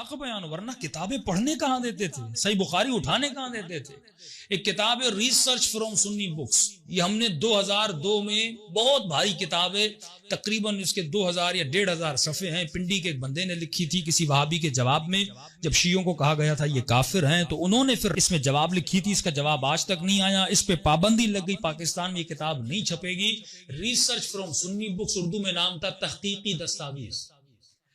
حق بیان، ورنہ کتابیں پڑھنے کہاں دیتے تھے، صحیح بخاری اٹھانے کہاں دیتے تھے. ایک کتاب ہے ریسرچ فرام سنی بکس، یہ ہم نے 2002 میں بہت بھاری کتاب ہے، تقریباً اس کے 2000 یا 1500 صفحے ہیں، پنڈی کے ایک بندے نے لکھی تھی کسی وہابی کے جواب میں، جب شیعوں کو کہا گیا تھا یہ کافر ہیں تو انہوں نے پھر اس میں جواب لکھی تھی، اس کا جواب آج تک نہیں آیا، اس پہ پابندی لگ گئی، پاکستان میں یہ کتاب نہیں چھپے گی. ریسرچ فرام سنی بکس، اردو میں نام تھا تحقیقی دستاویز.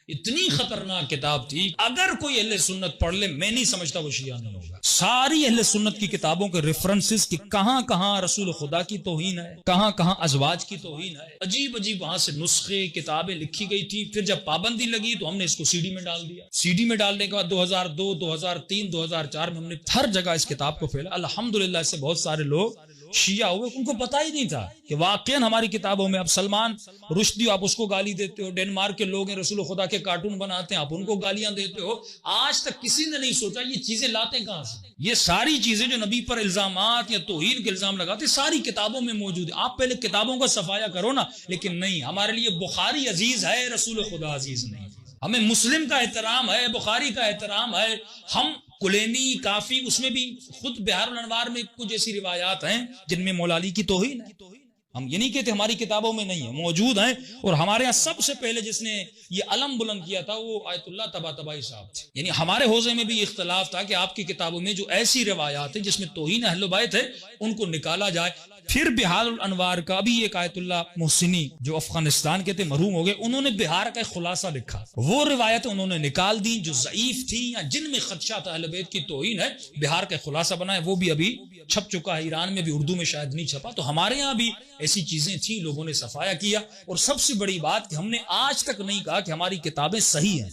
اتنی خطرناک کتاب تھی، اگر کوئی اہل سنت پڑھ لے میں نہیں سمجھتا وہ شیعہ نہیں ہوگا. ساری اہل سنت کی کتابوں کے ریفرنسز کہ کہاں کہاں رسول خدا کی توہین ہے، کہاں کہاں ازواج کی توہین ہے، عجیب عجیب وہاں سے نسخے کتابیں لکھی گئی تھی. پھر جب پابندی لگی تو ہم نے اس کو سی ڈی میں ڈال دیا. سی ڈی میں ڈالنے کے بعد 2002 2003 2004 میں ہم نے ہر جگہ اس کتاب کو پھیلا. الحمدللہ اس سے بہت سارے لوگ شیعہ ہوئے، ان کو پتہ ہی نہیں تھا کہ واقعاً ہماری کتابوں میں. اب سلمان رشدی آپ اس کو گالی دیتے ہو، ڈنمارک کے لوگ ہیں رسول خدا کے کارٹون بناتے ہیں، آپ ان کو گالیاں دیتے ہو. آج تک کسی نے نہیں سوچا یہ چیزیں لاتے کہاں سے. یہ ساری چیزیں جو نبی پر الزامات یا توہین کے الزام لگاتے ساری کتابوں میں موجود ہے. آپ پہلے کتابوں کا صفایا کرو نا. لیکن نہیں، ہمارے لیے بخاری عزیز ہے، رسول خدا عزیز نہیں. ہمیں مسلم کا احترام ہے، بخاری کا احترام ہے. ہم کلینی کافی اس میں بھی خود بہار الانوار میں کچھ ایسی روایات ہیں جن میں مولا علی کی توہین ہے. ہم یہ نہیں کہتے ہماری کتابوں میں نہیں ہے، موجود ہیں. اور ہمارے ہاں سب سے پہلے جس نے یہ علم بلند کیا تھا وہ آیت اللہ طباطبائی صاحب تھے. یعنی ہمارے حوزے میں بھی اختلاف تھا کہ آپ کی کتابوں میں جو ایسی روایات ہیں جس میں توہین اہل بیت ہے ان کو نکالا جائے. پھر بہار الانوار کا بھی ایک آیت اللہ محسنی جو افغانستان کے تھے، مرحوم ہو گئے، انہوں نے بہار کا ایک خلاصہ لکھا. وہ روایتیں انہوں نے نکال دی جو ضعیف تھی یا جن میں خدشہ تھا اہل بیت کی توہین ہے، بہار کا خلاصہ بنایا. وہ بھی ابھی چھپ چکا ہے، ایران میں بھی اردو میں شاید نہیں چھپا. تو ہمارے ہاں بھی ایسی چیزیں تھیں، لوگوں نے صفایا کیا. اور سب سے بڑی بات کہ ہم نے آج تک نہیں کہا کہ ہماری کتابیں صحیح ہیں.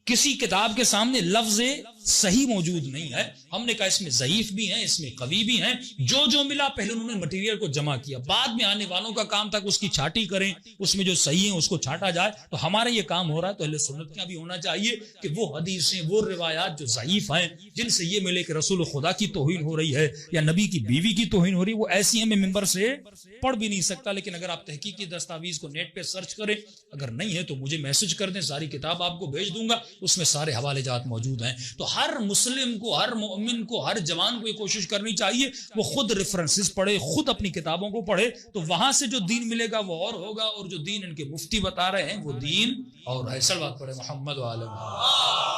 کسی کتاب کے سامنے لفظ صحیح موجود نہیں ہے. ہم نے کہا اس میں ضعیف بھی ہیں، اس میں قوی بھی ہیں. جو ملا پہلے انہوں نے مٹیریل کو جمع کیا، بعد میں آنے والوں کا کام تھا کہ اس کی چھاٹی کریں، اس میں جو صحیح ہے اس کو چھاٹا جائے. تو ہمارا یہ کام ہو رہا ہے. تو اہل سنت کا بھی ہونا چاہیے کہ وہ حدیثیں، وہ روایات جو ضعیف ہیں، جن سے یہ ملے کہ رسول خدا کی توہین ہو رہی ہے یا نبی کی بیوی کی توہین ہو رہی ہے، وہ ایسی ہیں میں ممبر سے پڑھ بھی نہیں سکتا. لیکن اگر آپ تحقیقی دستاویز کو نیٹ پہ سرچ کریں، اگر نہیں ہے تو مجھے میسج کر دیں، ساری کتاب آپ کو بھیج دوں گا، اس میں سارے حوالے جات موجود ہیں. تو ہر مسلم کو، ہر مومن کو، ہر جوان کو یہ کوشش کرنی چاہیے وہ خود ریفرنسز پڑھے، خود اپنی کتابوں کو پڑھے. تو وہاں سے جو دین ملے گا وہ اور ہوگا، اور جو دین ان کے مفتی بتا رہے ہیں وہ دین اور ہے. صلوات پڑھے محمد و آلہ محمد.